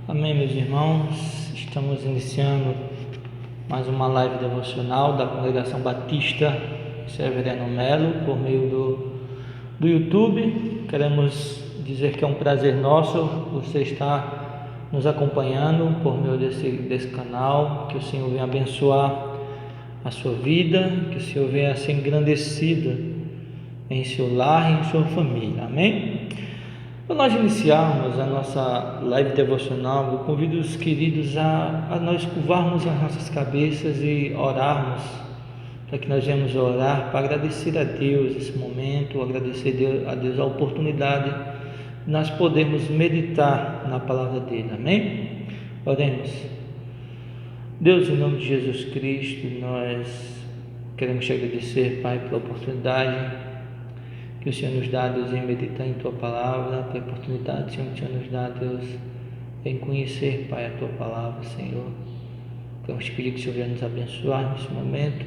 Amém, meus irmãos. Estamos iniciando mais uma live devocional da Congregação Batista Severiano Melo por meio do YouTube. Queremos dizer que é um prazer nosso você estar nos acompanhando por meio desse canal. Que o Senhor venha abençoar a sua vida, que o Senhor venha ser engrandecido em seu lar e em sua família. Amém? Para nós iniciarmos a nossa live devocional, eu convido os queridos a nós curvarmos as nossas cabeças e orarmos, para que nós venhamos orar para agradecer a Deus esse momento, agradecer a Deus a oportunidade de nós podermos meditar na palavra dele. Amém? Oremos. Deus, em nome de Jesus Cristo, nós queremos te agradecer, Pai, pela oportunidade que o Senhor nos dá, Deus, em meditar em Tua Palavra, pela oportunidade, Senhor, que o Senhor nos dá, Deus, em conhecer, Pai, a Tua Palavra, Senhor. Queremos te pedir que o Senhor venha nos abençoar nesse momento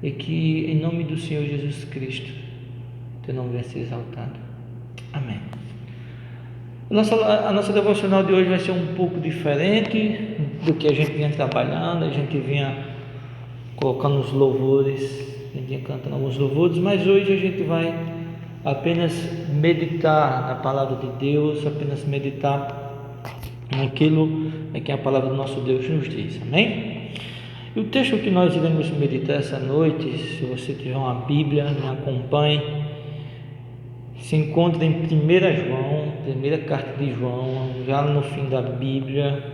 e que, em nome do Senhor Jesus Cristo, Teu nome venha ser exaltado. Amém. A nossa devocional de hoje vai ser um pouco diferente do que a gente vinha trabalhando. A gente vinha colocando os louvores, a gente vinha cantando alguns louvores, mas hoje a gente vai apenas meditar na palavra de Deus, apenas meditar naquilo que a palavra do nosso Deus nos diz. Amém? E o texto que nós iremos meditar essa noite, se você tiver uma Bíblia, me acompanhe, se encontra em 1 João, primeira carta de João, já no fim da Bíblia,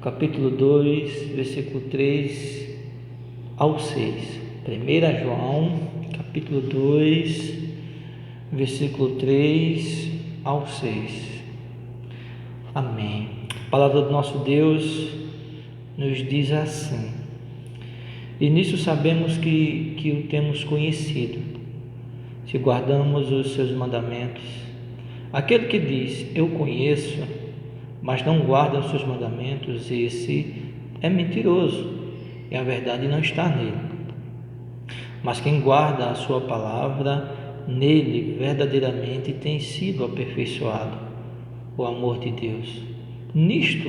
capítulo 2, versículo 3 ao 6. 1 João, capítulo 2, versículo 3 ao 6. Amém. A palavra do nosso Deus nos diz assim: e nisso sabemos que o temos conhecido, se guardamos os seus mandamentos. Aquele que diz, eu conheço, mas não guarda os seus mandamentos, esse é mentiroso, e a verdade não está nele. Mas quem guarda a sua palavra, nele verdadeiramente tem sido aperfeiçoado o amor de Deus. Nisto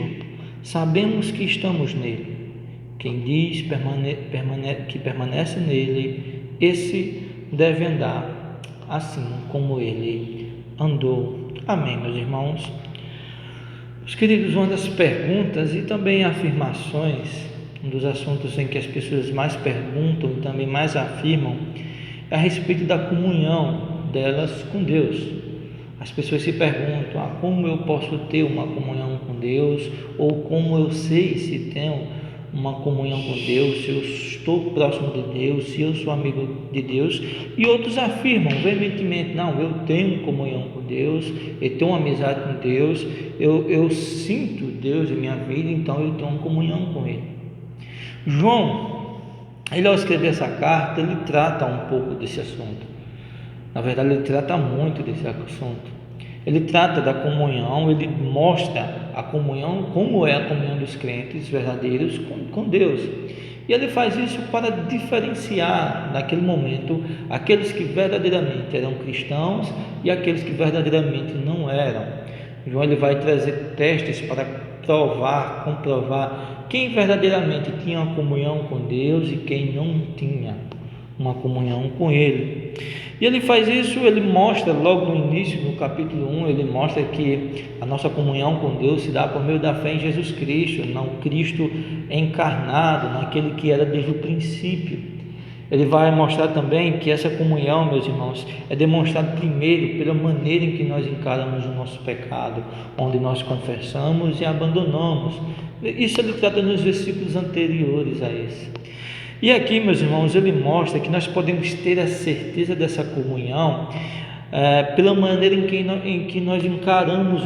sabemos que estamos nele. Quem diz que permanece nele, esse deve andar assim como ele andou. Amém, meus irmãos. Os queridos, uma das perguntas e também afirmações, um dos assuntos em que as pessoas mais perguntam e também mais afirmam é a respeito da comunhão delas com Deus. As pessoas se perguntam, como eu posso ter uma comunhão com Deus? Ou como eu sei se tenho uma comunhão com Deus, se eu estou próximo de Deus, se eu sou amigo de Deus? E outros afirmam veementemente, não, eu tenho comunhão com Deus, eu tenho uma amizade com Deus, eu sinto Deus em minha vida, então eu tenho uma comunhão com Ele. João, ele ao escrever essa carta, ele trata um pouco desse assunto. Na verdade, ele trata muito desse assunto. Ele trata da comunhão, ele mostra a comunhão, como é a comunhão dos crentes verdadeiros com Deus. E ele faz isso para diferenciar, naquele momento, aqueles que verdadeiramente eram cristãos e aqueles que verdadeiramente não eram. João ele vai trazer testes para provar, comprovar quem verdadeiramente tinha uma comunhão com Deus e quem não tinha uma comunhão com Ele. E ele faz isso, ele mostra logo no início, no capítulo 1, ele mostra que a nossa comunhão com Deus se dá por meio da fé em Jesus Cristo, no Cristo encarnado, naquele que era desde o princípio. Ele vai mostrar também que essa comunhão, meus irmãos, é demonstrada primeiro pela maneira em que nós encaramos o nosso pecado, onde nós confessamos e abandonamos. Isso ele trata nos versículos anteriores a esse. E aqui, meus irmãos, ele mostra que nós podemos ter a certeza dessa comunhão pela maneira em que nós encaramos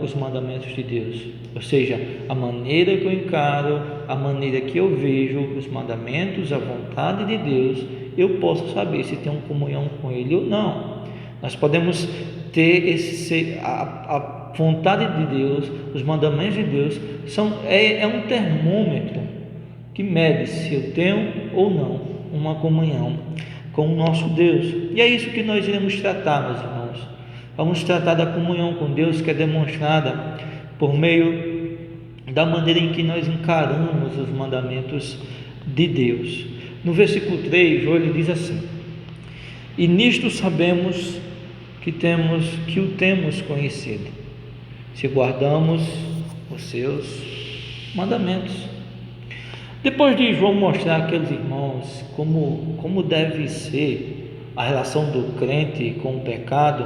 os mandamentos de Deus. Ou seja, a maneira que eu encaro, a maneira que eu vejo os mandamentos, a vontade de Deus, eu posso saber se tenho comunhão com Ele ou não. Nós podemos ter a vontade de Deus, os mandamentos de Deus, é um termômetro que mede se eu tenho ou não uma comunhão com o nosso Deus. E é isso que nós iremos tratar, meus irmãos. Vamos tratar da comunhão com Deus, que é demonstrada por meio da maneira em que nós encaramos os mandamentos de Deus. No versículo 3, João ele diz assim: e nisto sabemos que o temos conhecido, se guardamos os seus mandamentos. Depois de João mostrar àqueles irmãos como deve ser a relação do crente com o pecado,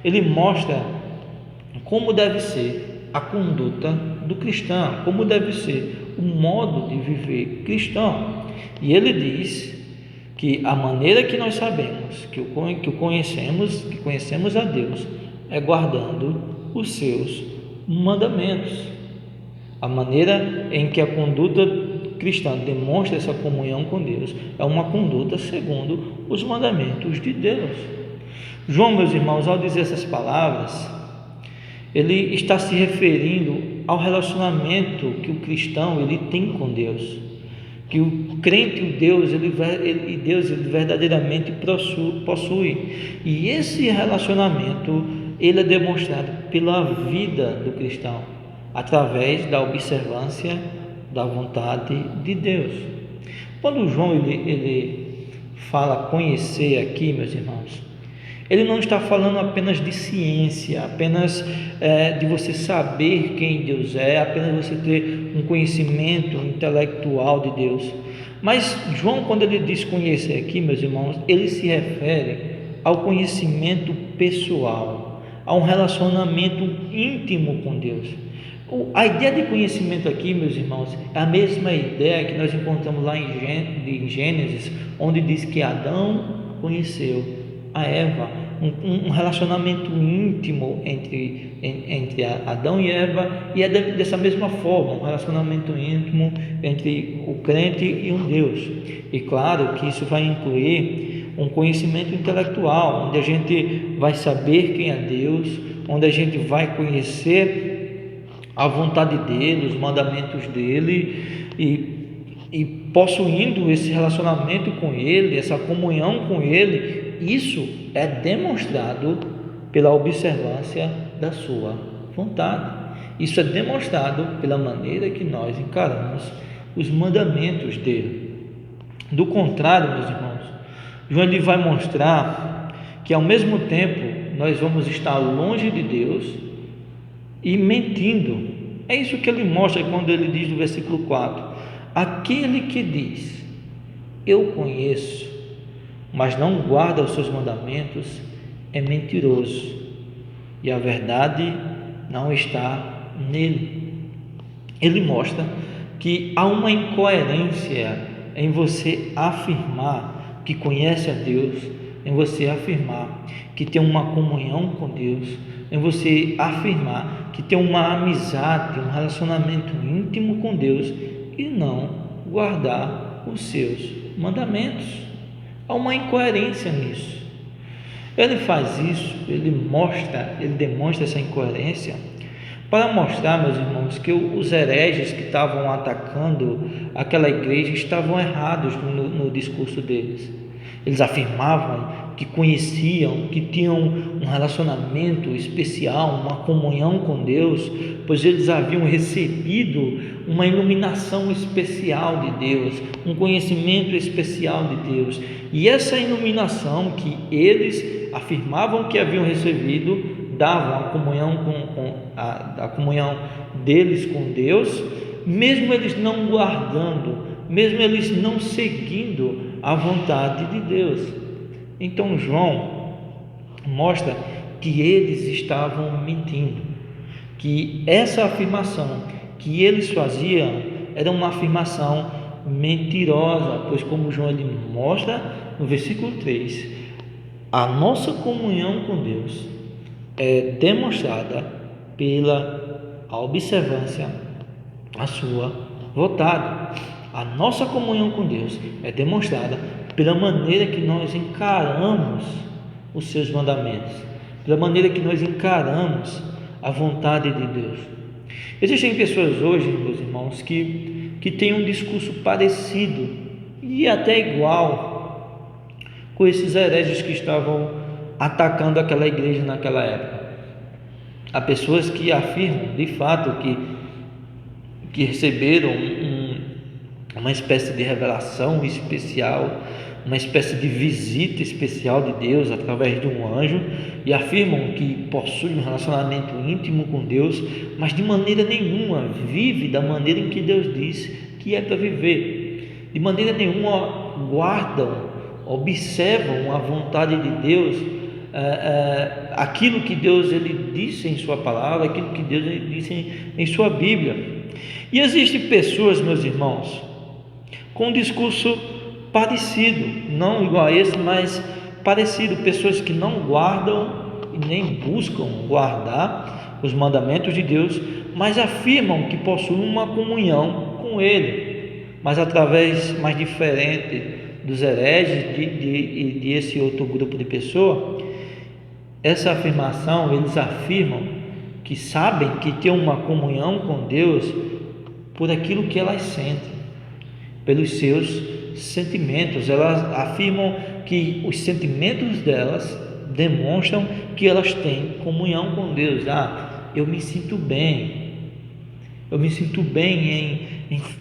ele mostra como deve ser a conduta do cristão, como deve ser o modo de viver cristão. E ele diz que a maneira que nós sabemos que conhecemos a Deus é guardando os seus mandamentos. A maneira em que a conduta cristã demonstra essa comunhão com Deus é uma conduta segundo os mandamentos de Deus. João, meus irmãos, ao dizer essas palavras, ele está se referindo ao relacionamento que o cristão ele tem com Deus, que o crente, o Deus, ele verdadeiramente possui. E esse relacionamento ele é demonstrado pela vida do cristão, através da observância da vontade de Deus. Quando João ele fala conhecer aqui, meus irmãos, ele não está falando apenas de ciência, apenas de você saber quem Deus é, apenas você ter um conhecimento intelectual de Deus. Mas João, quando ele diz conhecer aqui, meus irmãos, ele se refere ao conhecimento pessoal, a um relacionamento íntimo com Deus. A ideia de conhecimento aqui, meus irmãos, é a mesma ideia que nós encontramos lá em Gênesis, onde diz que Adão conheceu a Eva, um relacionamento íntimo entre Adão e Eva, e é dessa mesma forma, um relacionamento íntimo entre o crente e um Deus. E claro que isso vai incluir um conhecimento intelectual, onde a gente vai saber quem é Deus, onde a gente vai conhecer a vontade dele, os mandamentos dele, e possuindo esse relacionamento com ele, essa comunhão com ele, isso é demonstrado pela observância da sua vontade. Isso é demonstrado pela maneira que nós encaramos os mandamentos dele. Do contrário, meus irmãos, João ele vai mostrar que ao mesmo tempo nós vamos estar longe de Deus e mentindo. É isso que ele mostra quando ele diz no versículo 4: aquele que diz, eu conheço, mas não guarda os seus mandamentos, é mentiroso, e a verdade não está nele. Ele mostra que há uma incoerência em você afirmar que conhece a Deus, em você afirmar que tem uma comunhão com Deus, em você afirmar que tem uma amizade, um relacionamento íntimo com Deus, e não guardar os seus mandamentos. Há uma incoerência nisso. Ele faz isso, ele demonstra essa incoerência para mostrar, meus irmãos, que os hereges que estavam atacando aquela igreja estavam errados no discurso deles. Eles afirmavam que conheciam, que tinham um relacionamento especial, uma comunhão com Deus, pois eles haviam recebido uma iluminação especial de Deus, um conhecimento especial de Deus. E essa iluminação que eles afirmavam que haviam recebido davam a comunhão deles com Deus, mesmo eles não guardando, mesmo eles não seguindo a vontade de Deus. Então João mostra que eles estavam mentindo, que essa afirmação que eles faziam era uma afirmação mentirosa, pois como João ele mostra no versículo 3, a nossa comunhão com Deus é demonstrada pela observância à sua vontade. A nossa comunhão com Deus é demonstrada pela maneira que nós encaramos os seus mandamentos, pela maneira que nós encaramos a vontade de Deus. Existem pessoas hoje, meus irmãos, que têm um discurso parecido e até igual com esses hereges que estavam atacando aquela igreja naquela época. Há pessoas que afirmam, de fato, que receberam uma espécie de revelação especial, uma espécie de visita especial de Deus através de um anjo, e afirmam que possuem um relacionamento íntimo com Deus, mas de maneira nenhuma vive da maneira em que Deus disse que é para viver. De maneira nenhuma guardam, observam a vontade de Deus, aquilo que Deus ele disse em sua palavra, aquilo que Deus ele disse em sua Bíblia. E existem pessoas, meus irmãos, com um discurso parecido, não igual a esse, mas parecido, pessoas que não guardam e nem buscam guardar os mandamentos de Deus, mas afirmam que possuem uma comunhão com Ele, mas através mais diferente dos hereges de esse outro grupo de pessoas. Essa afirmação, eles afirmam que sabem que tem uma comunhão com Deus por aquilo que elas sentem, pelos seus sentimentos. Elas afirmam que os sentimentos delas demonstram que elas têm comunhão com Deus. Eu me sinto bem,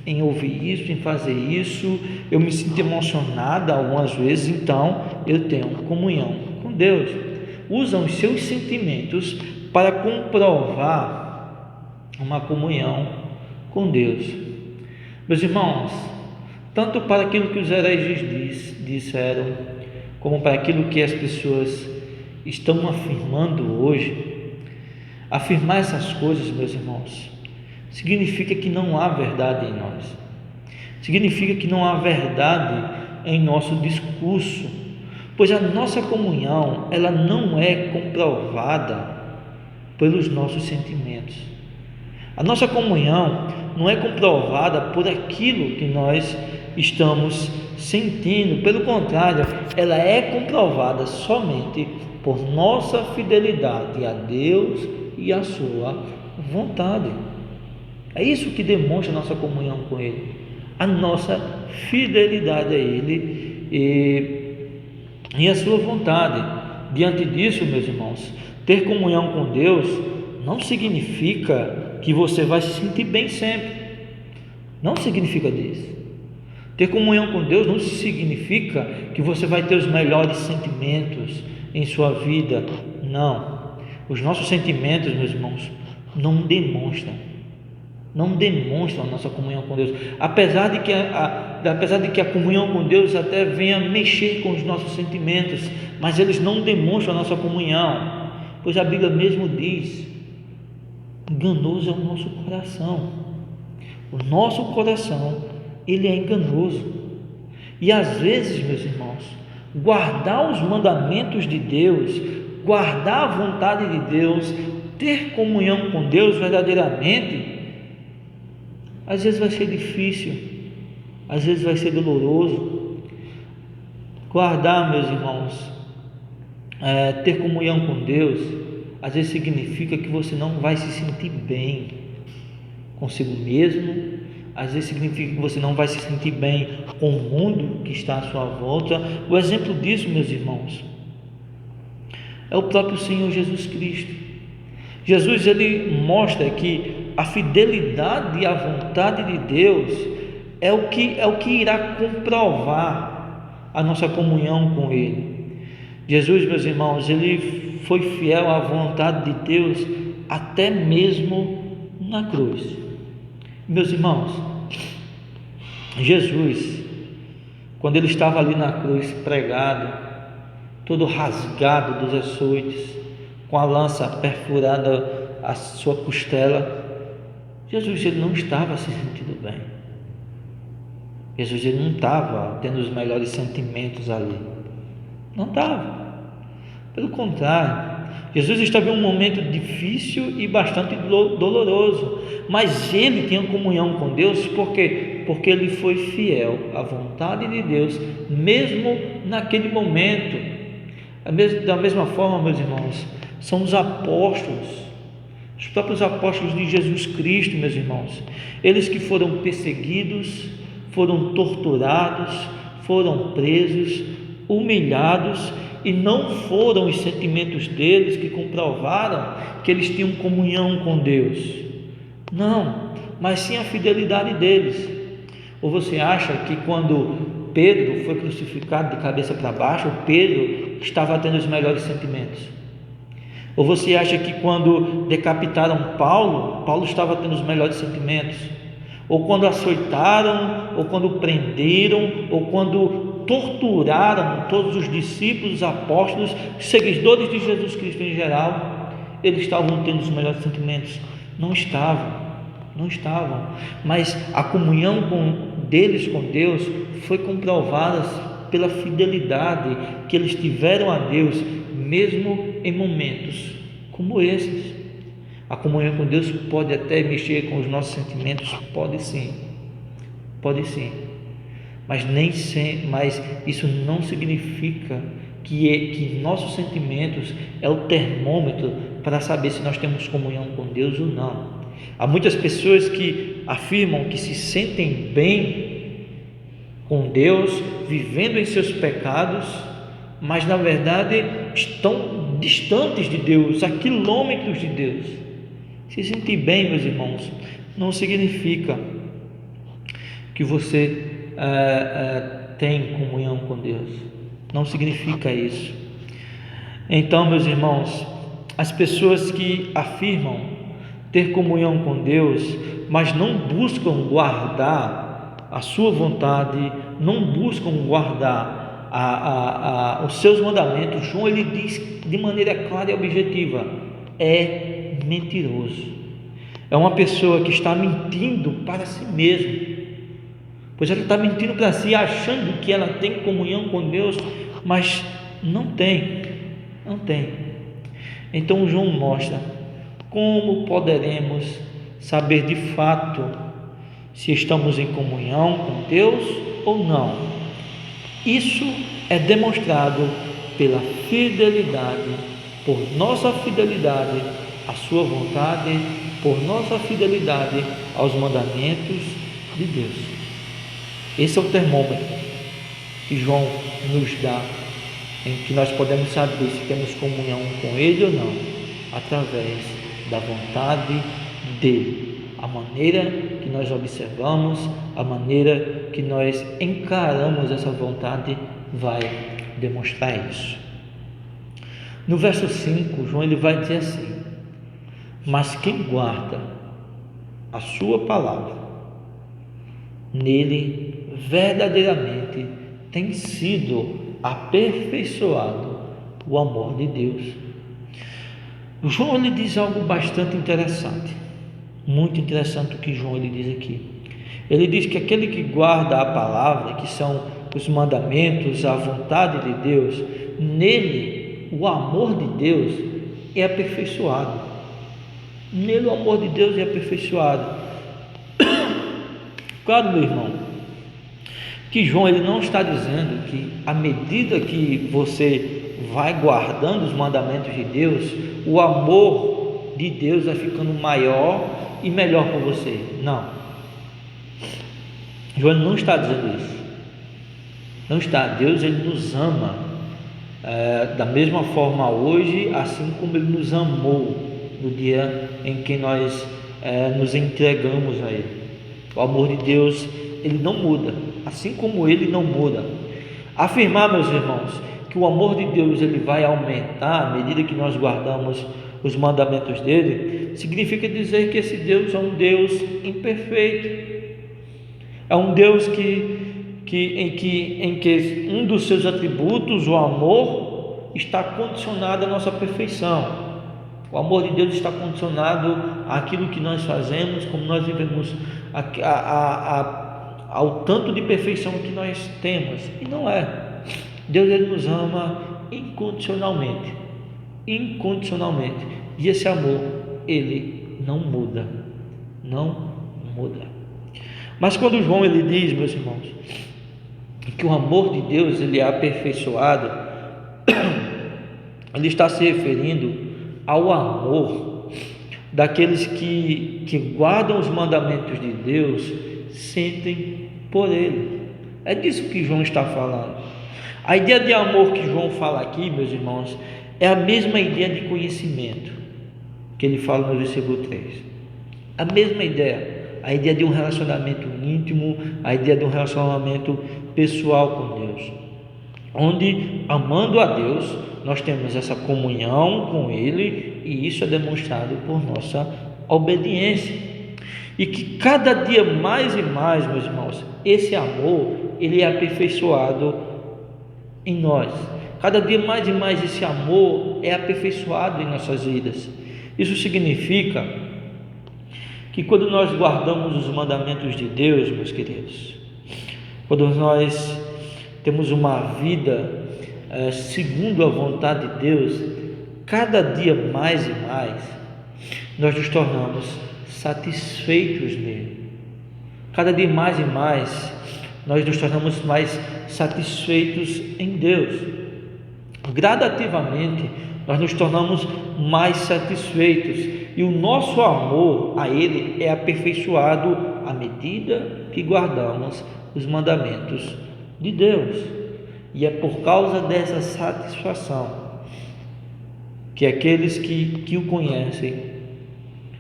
em ouvir isso, em fazer isso, eu me sinto emocionada algumas vezes, então eu tenho comunhão com Deus. Usam os seus sentimentos para comprovar uma comunhão com Deus. Meus irmãos, tanto para aquilo que os hereges disseram, como para aquilo que as pessoas estão afirmando hoje, afirmar essas coisas, meus irmãos, significa que não há verdade em nós, significa que não há verdade em nosso discurso, pois a nossa comunhão, ela não é comprovada pelos nossos sentimentos. A nossa comunhão não é comprovada por aquilo que nós estamos sentindo, pelo contrário, ela é comprovada somente por nossa fidelidade a Deus e a sua vontade. É isso que demonstra a nossa comunhão com Ele, a nossa fidelidade a Ele e a sua vontade. Diante disso, meus irmãos, ter comunhão com Deus não significa que você vai se sentir bem sempre, não significa isso. Ter comunhão com Deus não significa que você vai ter os melhores sentimentos em sua vida, não. Os nossos sentimentos, meus irmãos, não demonstram a nossa comunhão com Deus, apesar de que a comunhão com Deus até venha mexer com os nossos sentimentos, mas eles não demonstram a nossa comunhão, pois a Bíblia mesmo diz: enganoso é o nosso coração. O nosso coração, ele é enganoso, e às vezes, meus irmãos, guardar os mandamentos de Deus, guardar a vontade de Deus, ter comunhão com Deus verdadeiramente, às vezes vai ser difícil, às vezes vai ser doloroso. Guardar, meus irmãos, ter comunhão com Deus, às vezes significa que você não vai se sentir bem consigo mesmo, às vezes significa que você não vai se sentir bem com o mundo que está à sua volta. O exemplo disso, meus irmãos, é o próprio Senhor Jesus Cristo. Jesus, ele mostra que a fidelidade e a vontade de Deus é o que irá comprovar a nossa comunhão com Ele. Jesus, meus irmãos, ele foi fiel à vontade de Deus até mesmo na cruz. Meus irmãos, Jesus, quando ele estava ali na cruz pregado, todo rasgado dos açoites, com a lança perfurada a sua costela, Jesus, ele não estava se sentindo bem. Jesus, ele não estava tendo os melhores sentimentos ali, não estava. Pelo contrário, Jesus estava em um momento difícil e bastante doloroso, mas ele tinha comunhão com Deus porque ele foi fiel à vontade de Deus, mesmo naquele momento. Da mesma forma, meus irmãos, são os apóstolos, os próprios apóstolos de Jesus Cristo, meus irmãos, eles que foram perseguidos, foram torturados, foram presos, humilhados, e não foram os sentimentos deles que comprovaram que eles tinham comunhão com Deus. Não, mas sim a fidelidade deles. Ou você acha que quando Pedro foi crucificado de cabeça para baixo, Pedro estava tendo os melhores sentimentos? Ou você acha que quando decapitaram Paulo, Paulo estava tendo os melhores sentimentos? Ou quando açoitaram, ou quando prenderam, ou quando torturaram todos os discípulos, os apóstolos, os seguidores de Jesus Cristo em geral, eles estavam tendo os melhores sentimentos? Não estavam. Mas a comunhão deles com Deus foi comprovada pela fidelidade que eles tiveram a Deus, mesmo em momentos como esses. A comunhão com Deus pode até mexer com os nossos sentimentos, pode sim, mas isso não significa que nossos sentimentos é o termômetro para saber se nós temos comunhão com Deus ou não. Há muitas pessoas que afirmam que se sentem bem com Deus, vivendo em seus pecados, mas na verdade estão distantes de Deus, a quilômetros de Deus. Se sentir bem, meus irmãos, não significa que você tem comunhão com Deus. Não significa isso. Então, meus irmãos, as pessoas que afirmam ter comunhão com Deus, mas não buscam guardar a sua vontade, não buscam guardar os seus mandamentos, João ele diz de maneira clara e objetiva: é mentiroso. É uma pessoa que está mentindo para si mesma, pois ela está mentindo para si, achando que ela tem comunhão com Deus, mas não tem. Então João mostra como poderemos saber de fato se estamos em comunhão com Deus ou não. Isso é demonstrado pela fidelidade, por nossa fidelidade à sua vontade, por nossa fidelidade aos mandamentos de Deus. Esse é o termômetro que João nos dá, em que nós podemos saber se temos comunhão com Ele ou não, através da vontade dele. A maneira que nós observamos, a maneira que nós encaramos essa vontade vai demonstrar isso. No verso 5, João ele vai dizer assim: mas quem guarda a sua palavra, nele verdadeiramente tem sido aperfeiçoado o amor de Deus. João ele diz algo bastante interessante, muito interessante o que João ele diz aqui. Ele diz que aquele que guarda a palavra, que são os mandamentos, a vontade de Deus, nele o amor de Deus é aperfeiçoado. Nele o amor de Deus é aperfeiçoado. Claro, meu irmão, que João ele não está dizendo que à medida que você vai guardando os mandamentos de Deus, o amor de Deus vai ficando maior e melhor por você. Não. João não está dizendo isso. Não está. Deus ele nos ama da mesma forma hoje, assim como ele nos amou no dia em que nós nos entregamos a Ele. O amor de Deus ele não muda, assim como ele não muda. Afirmar, meus irmãos, que o amor de Deus ele vai aumentar à medida que nós guardamos os mandamentos dele, significa dizer que esse Deus é um Deus imperfeito, é um Deus em que um dos seus atributos, o amor, está condicionado à nossa perfeição. O amor de Deus está condicionado àquilo que nós fazemos, como nós vivemos, ao tanto de perfeição que nós temos. E não é. Deus ele nos ama incondicionalmente, e esse amor ele não muda. Mas quando João ele diz, meus irmãos, que o amor de Deus ele é aperfeiçoado, ele está se referindo ao amor daqueles que guardam os mandamentos de Deus, sentem por Ele. É disso que João está falando. A ideia de amor que João fala aqui, meus irmãos, é a mesma ideia de conhecimento que ele fala no versículo 3. A mesma ideia, a ideia de um relacionamento íntimo, a ideia de um relacionamento pessoal com Deus, onde, amando a Deus, nós temos essa comunhão com Ele, e isso é demonstrado por nossa obediência. E que cada dia mais e mais, meus irmãos, esse amor, ele é aperfeiçoado em nós. Cada dia mais e mais esse amor é aperfeiçoado em nossas vidas. Isso significa que quando nós guardamos os mandamentos de Deus, meus queridos, quando nós temos uma vida segundo a vontade de Deus, cada dia mais e mais nós nos tornamos satisfeitos nele. Cada dia mais e mais nós nos tornamos mais satisfeitos em Deus. Gradativamente nós nos tornamos mais satisfeitos, e o nosso amor a Ele é aperfeiçoado à medida que guardamos os mandamentos de Deus. E é por causa dessa satisfação que aqueles que o conhecem,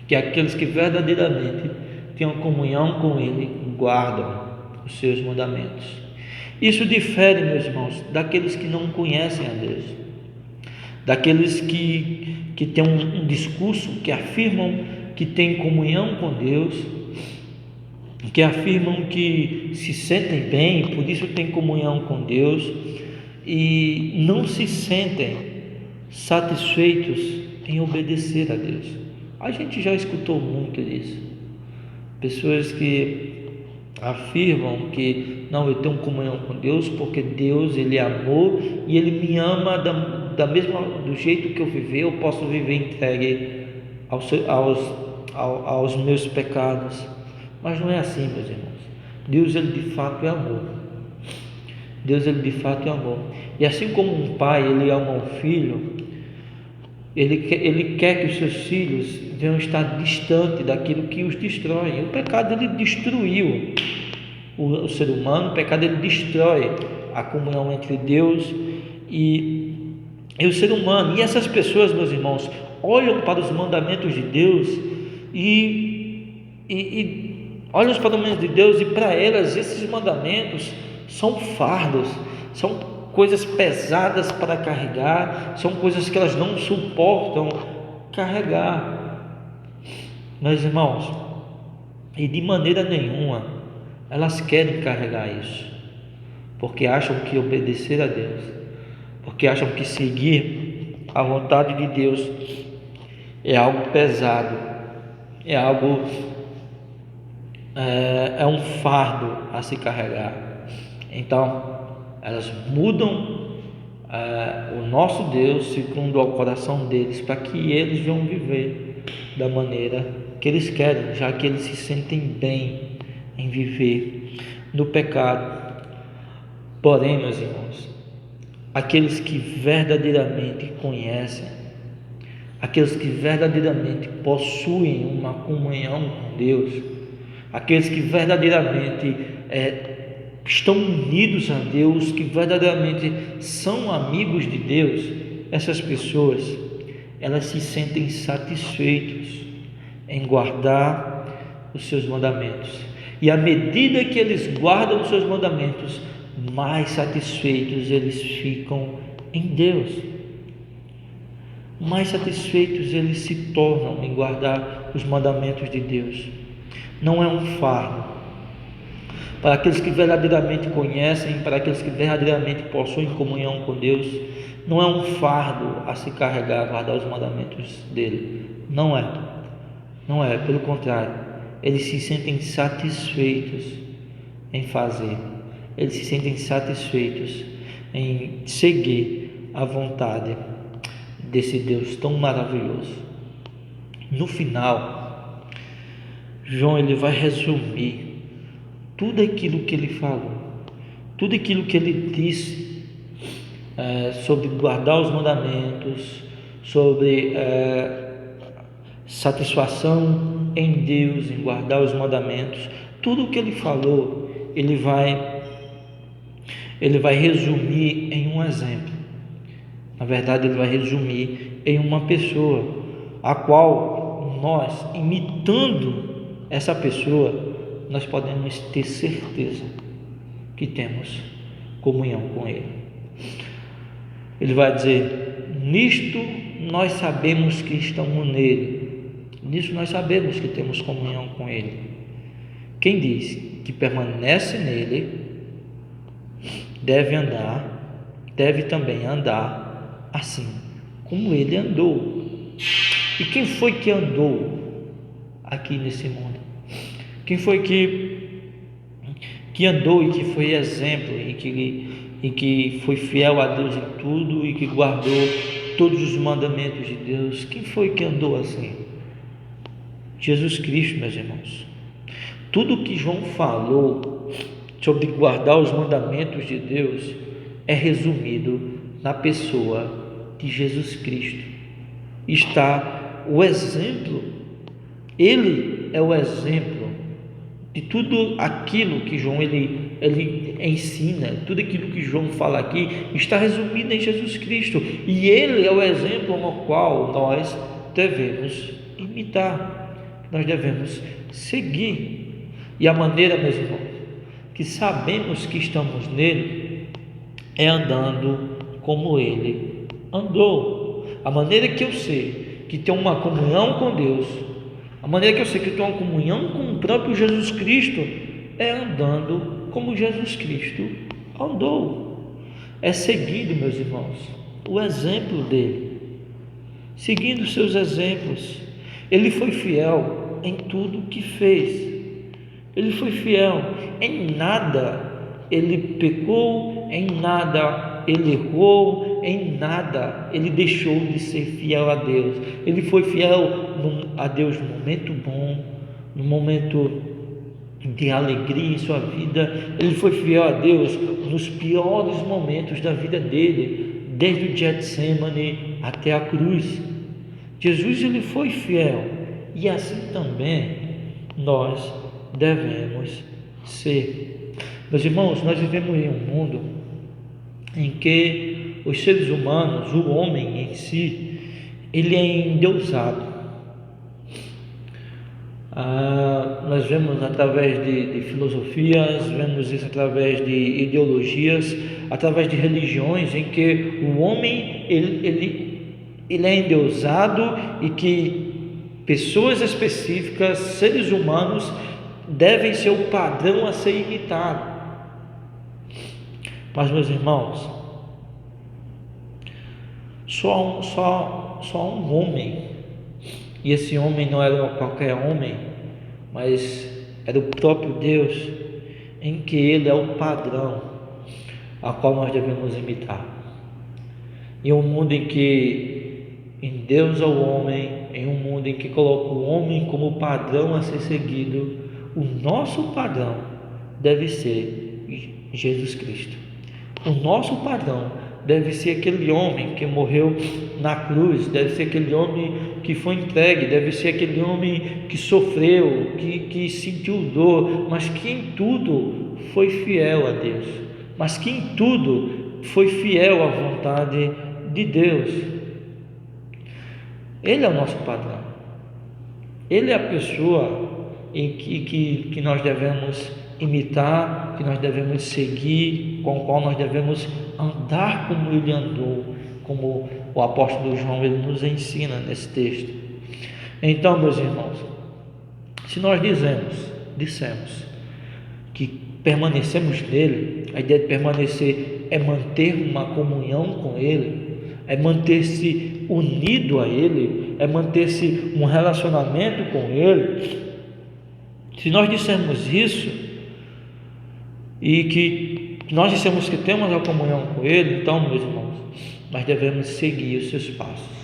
que aqueles que verdadeiramente têm uma comunhão com Ele, guardam os seus mandamentos. Isso difere, meus irmãos, daqueles que não conhecem a Deus, daqueles que têm um discurso, que afirmam que têm comunhão com Deus, que afirmam que se sentem bem, por isso têm comunhão com Deus, e não se sentem satisfeitos em obedecer a Deus. A gente já escutou muito disso. Pessoas que afirmam que não, eu tenho comunhão com Deus porque Deus, Ele é amor e Ele me ama do jeito que eu viver, eu posso viver entregue aos meus pecados. Mas não é assim, meus irmãos. Deus, Ele de fato é amor. Deus, Ele de fato é amor. E assim como um pai, Ele ama um filho, Ele quer que os seus filhos venham estar distante daquilo que os destrói. O pecado, ele destruiu o ser humano. O pecado, ele destrói a comunhão entre Deus e o ser humano. E essas pessoas, meus irmãos, olham para os mandamentos de Deus e olham para os mandamentos de Deus, e para elas esses mandamentos são fardos, são coisas pesadas para carregar, são coisas que elas não suportam carregar, meus irmãos, e de maneira nenhuma elas querem carregar isso, porque acham que obedecer a Deus, porque acham que seguir a vontade de Deus é algo pesado, é algo, é um fardo a se carregar. Então elas mudam o nosso Deus segundo ao coração deles, para que eles venham viver da maneira que eles querem, já que eles se sentem bem em viver no pecado. Porém, meus irmãos, aqueles que verdadeiramente conhecem, aqueles que verdadeiramente possuem uma comunhão com Deus, aqueles que verdadeiramente estão unidos a Deus, que verdadeiramente são amigos de Deus, essas pessoas, elas se sentem satisfeitos em guardar os seus mandamentos, e à medida que eles guardam os seus mandamentos, mais satisfeitos eles ficam em Deus, mais satisfeitos eles se tornam em guardar os mandamentos de Deus. Não é um fardo. Para aqueles que verdadeiramente conhecem, para aqueles que verdadeiramente possuem comunhão com Deus, não é um fardo a se carregar, guardar os mandamentos dele. Não é, pelo contrário, eles se sentem satisfeitos em fazer, eles se sentem satisfeitos em seguir a vontade desse Deus tão maravilhoso. No final, João, ele vai resumir tudo aquilo que ele falou, tudo aquilo que ele disse sobre guardar os mandamentos, sobre satisfação em Deus, em guardar os mandamentos. Tudo o que ele falou, ele vai resumir em um exemplo. Na verdade, ele vai resumir em uma pessoa, a qual nós, imitando essa pessoa, nós podemos ter certeza que temos comunhão com Ele. Ele vai dizer: nisto nós sabemos que estamos nele, nisso nós sabemos que temos comunhão com Ele. Quem diz que permanece nele deve também andar assim como Ele andou. E quem foi que andou aqui nesse mundo? Quem foi que andou e que foi exemplo e que foi fiel a Deus em tudo e que guardou todos os mandamentos de Deus? Quem foi que andou assim? Jesus Cristo, meus irmãos. Tudo que João falou sobre guardar os mandamentos de Deus é resumido na pessoa de Jesus Cristo. Está o exemplo, Ele é o exemplo de tudo aquilo que João ele ensina, tudo aquilo que João fala aqui está resumido em Jesus Cristo, e Ele é o exemplo no qual nós devemos imitar, nós devemos seguir. E a maneira, meus irmãos, que sabemos que estamos nele é andando como Ele andou. A maneira que eu sei que tenho uma comunhão com Deus, a maneira que eu sei que tenho uma comunhão com o próprio Jesus Cristo é andando como Jesus Cristo andou. É seguindo, meus irmãos, o exemplo dele, seguindo seus exemplos. Ele foi fiel em tudo que fez. Ele foi fiel, em nada ele pecou, em nada ele errou, em nada ele deixou de ser fiel a Deus. Ele foi fiel a Deus no momento bom, no momento de alegria em sua vida. Ele foi fiel a Deus nos piores momentos da vida dele, desde o Getsemane até a cruz. Jesus, ele foi fiel, e assim também nós devemos ser. Meus irmãos, nós vivemos em um mundo em que os seres humanos, o homem em si, ele é endeusado. Nós vemos através de filosofias, vemos isso através de ideologias, através de religiões, em que o homem ele é endeusado, e que pessoas específicas, seres humanos, devem ser o padrão a ser imitado. Mas, meus irmãos, só um homem, e esse homem não era qualquer homem, mas era o próprio Deus, em que Ele é o padrão a qual nós devemos imitar. Em um mundo em que endeusa o homem, em um mundo em que coloca o homem como padrão a ser seguido, o nosso padrão deve ser Jesus Cristo. O nosso padrão deve ser aquele homem que morreu na cruz, deve ser aquele homem que foi entregue, deve ser aquele homem que sofreu, que sentiu dor, mas que em tudo foi fiel a Deus, mas que em tudo foi fiel à vontade de Deus. Ele é o nosso padrão, Ele é a pessoa em que nós devemos imitar, que nós devemos seguir, com o qual nós devemos andar como Ele andou, como o apóstolo João ele nos ensina nesse texto. Então, meus irmãos, se nós dissemos que permanecemos nele, a ideia de permanecer é manter uma comunhão com Ele, é manter-se unido a Ele, é manter-se um relacionamento com Ele. Se nós dissermos isso, e que nós dissemos que temos a comunhão com Ele, então, meus irmãos, nós devemos seguir os seus passos.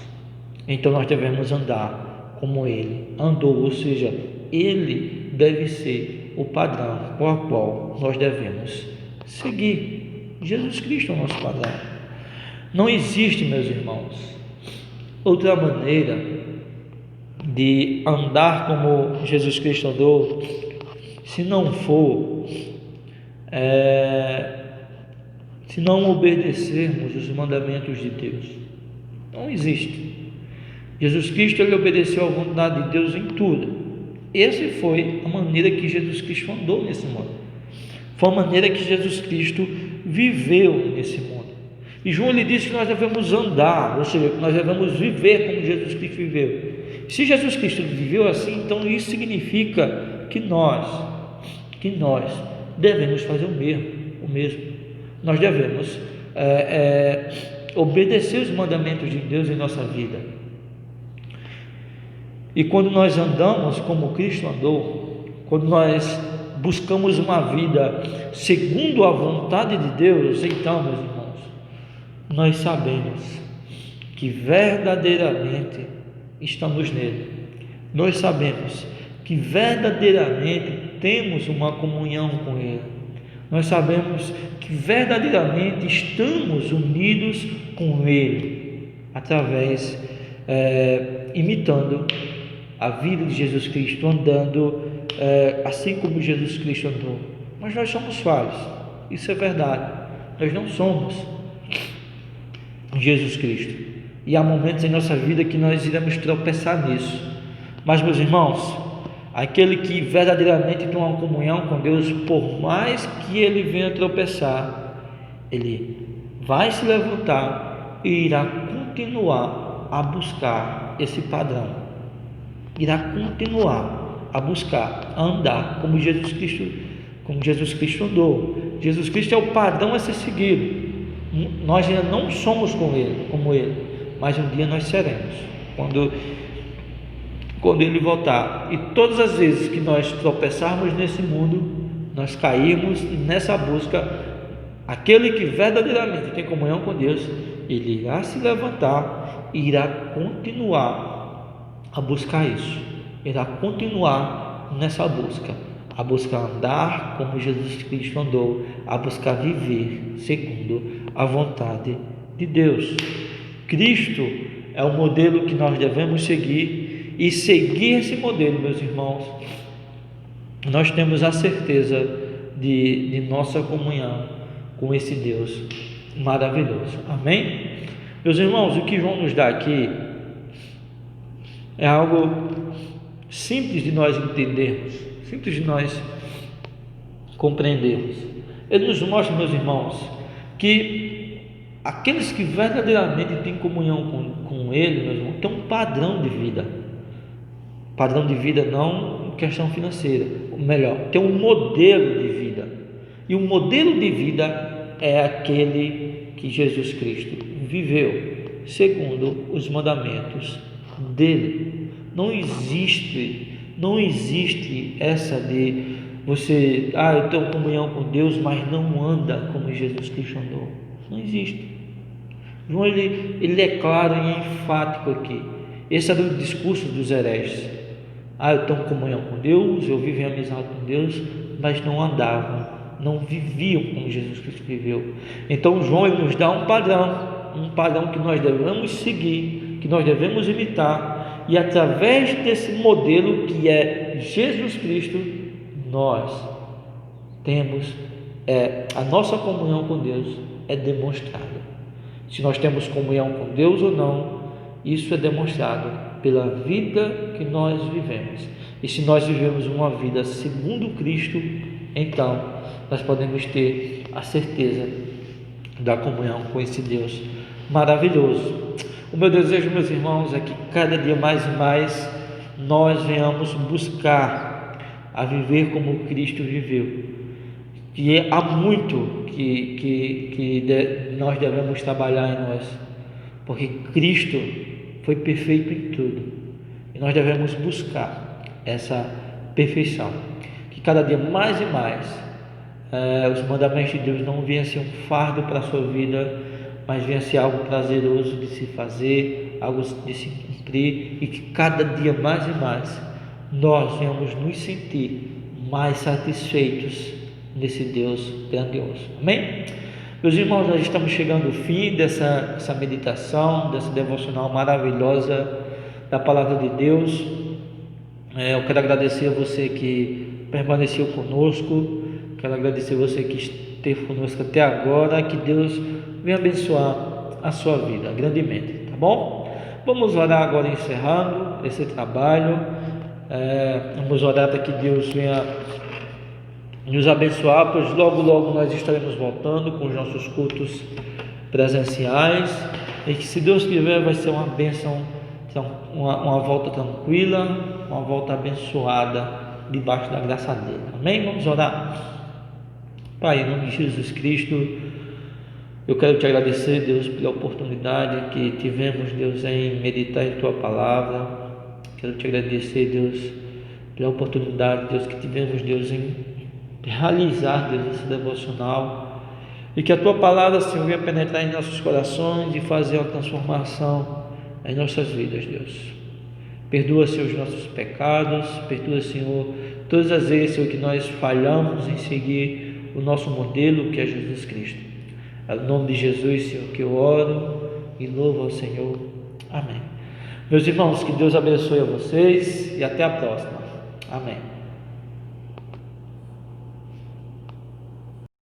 Então nós devemos andar como Ele andou, ou seja, Ele deve ser o padrão com o qual nós devemos seguir. Jesus Cristo é o nosso padrão. Não existe, meus irmãos, outra maneira de andar como Jesus Cristo andou, se não for se não obedecermos os mandamentos de Deus. Não existe. Jesus Cristo, ele obedeceu à vontade de Deus em tudo, Essa foi a maneira que Jesus Cristo andou nesse mundo. Foi a maneira que Jesus Cristo viveu nesse mundo. E João ele disse que nós devemos andar, ou seja, que nós devemos viver como Jesus Cristo viveu. Se Jesus Cristo viveu assim, então isso significa que nós devemos fazer o mesmo. Nós devemos obedecer os mandamentos de Deus em nossa vida. E quando nós andamos como Cristo andou, quando nós buscamos uma vida segundo a vontade de Deus, então, meus irmãos, nós sabemos que verdadeiramente estamos nele. Nós sabemos que verdadeiramente temos uma comunhão com ele. Nós sabemos que verdadeiramente estamos unidos com ele, através, imitando a vida de Jesus Cristo, andando assim como Jesus Cristo andou. Mas nós somos falhos, isso é verdade. Nós não somos Jesus Cristo, e há momentos em nossa vida que nós iremos tropeçar nisso. Mas, meus irmãos, aquele que verdadeiramente tem uma comunhão com Deus, por mais que ele venha tropeçar, ele vai se levantar e irá continuar a buscar esse padrão, irá continuar a buscar, a andar como Jesus Cristo andou. Jesus Cristo é o padrão a ser seguido. Nós ainda não somos como ele, mas um dia nós seremos, quando ele voltar. E todas as vezes que nós tropeçarmos nesse mundo, nós cairmos nessa busca, aquele que verdadeiramente tem comunhão com Deus, ele irá se levantar e irá continuar a buscar isso, irá continuar nessa busca, a buscar andar como Jesus Cristo andou, a buscar viver segundo a vontade de Deus. Cristo é o modelo que nós devemos seguir, e seguir esse modelo, meus irmãos, nós temos a certeza de nossa comunhão com esse Deus maravilhoso. Amém? Meus irmãos, o que João nos dá aqui é algo simples de nós entendermos, simples de nós compreendermos. Ele nos mostra, meus irmãos, que aqueles que verdadeiramente têm comunhão com Ele, meus irmãos, têm um padrão de vida, não em questão financeira, ou melhor, tem um modelo de vida, e o modelo de vida é aquele que Jesus Cristo viveu, segundo os mandamentos dele. Não existe essa de você, eu tenho comunhão com Deus, mas não anda como Jesus Cristo andou. Não existe. João ele é claro e enfático aqui. Esse era o discurso dos hereges. Eu tenho comunhão com Deus, eu vivo em amizade com Deus, mas não andavam, não viviam como Jesus Cristo viveu. Então João ele nos dá um padrão que nós devemos seguir, que nós devemos imitar, e através desse modelo que é Jesus Cristo, nós temos a nossa comunhão com Deus é demonstrada. Se nós temos comunhão com Deus ou não, isso é demonstrado pela vida que nós vivemos. E se nós vivemos uma vida segundo Cristo, então nós podemos ter a certeza da comunhão com esse Deus maravilhoso. O meu desejo, meus irmãos, é que cada dia mais e mais nós venhamos buscar a viver como Cristo viveu. E há muito que nós devemos trabalhar em nós, porque Cristo foi perfeito em tudo, e nós devemos buscar essa perfeição, que cada dia mais e mais os mandamentos de Deus não venham a ser um fardo para a sua vida, mas venha a ser algo prazeroso de se fazer, algo de se cumprir, e que cada dia mais e mais nós venhamos nos sentir mais satisfeitos nesse Deus grandioso. Amém? Meus irmãos, nós estamos chegando ao fim dessa meditação, dessa devocional maravilhosa da Palavra de Deus. Eu quero agradecer a você que permaneceu conosco, quero agradecer a você que esteve conosco até agora, que Deus venha abençoar a sua vida grandemente, tá bom? Vamos orar agora encerrando esse trabalho, Vamos orar para que Deus venha nos abençoar, pois logo nós estaremos voltando com os nossos cultos presenciais, e que, se Deus quiser, vai ser uma bênção, uma volta tranquila, uma volta abençoada debaixo da graça dele. Amém? Vamos orar. Pai, em nome de Jesus Cristo, eu quero te agradecer, Deus, pela oportunidade que tivemos, Deus, em meditar em tua palavra. Quero te agradecer, Deus, pela oportunidade, Deus, que tivemos, Deus, em realizar, Deus, esse devocional, e que a tua palavra, Senhor, venha penetrar em nossos corações e fazer uma transformação em nossas vidas, Deus. Perdoa, Senhor, os nossos pecados, perdoa, Senhor, todas as vezes, Senhor, que nós falhamos em seguir o nosso modelo, que é Jesus Cristo. É no nome de Jesus, Senhor, que eu oro e louvo ao Senhor. Amém. Meus irmãos, que Deus abençoe a vocês e até a próxima. Amém.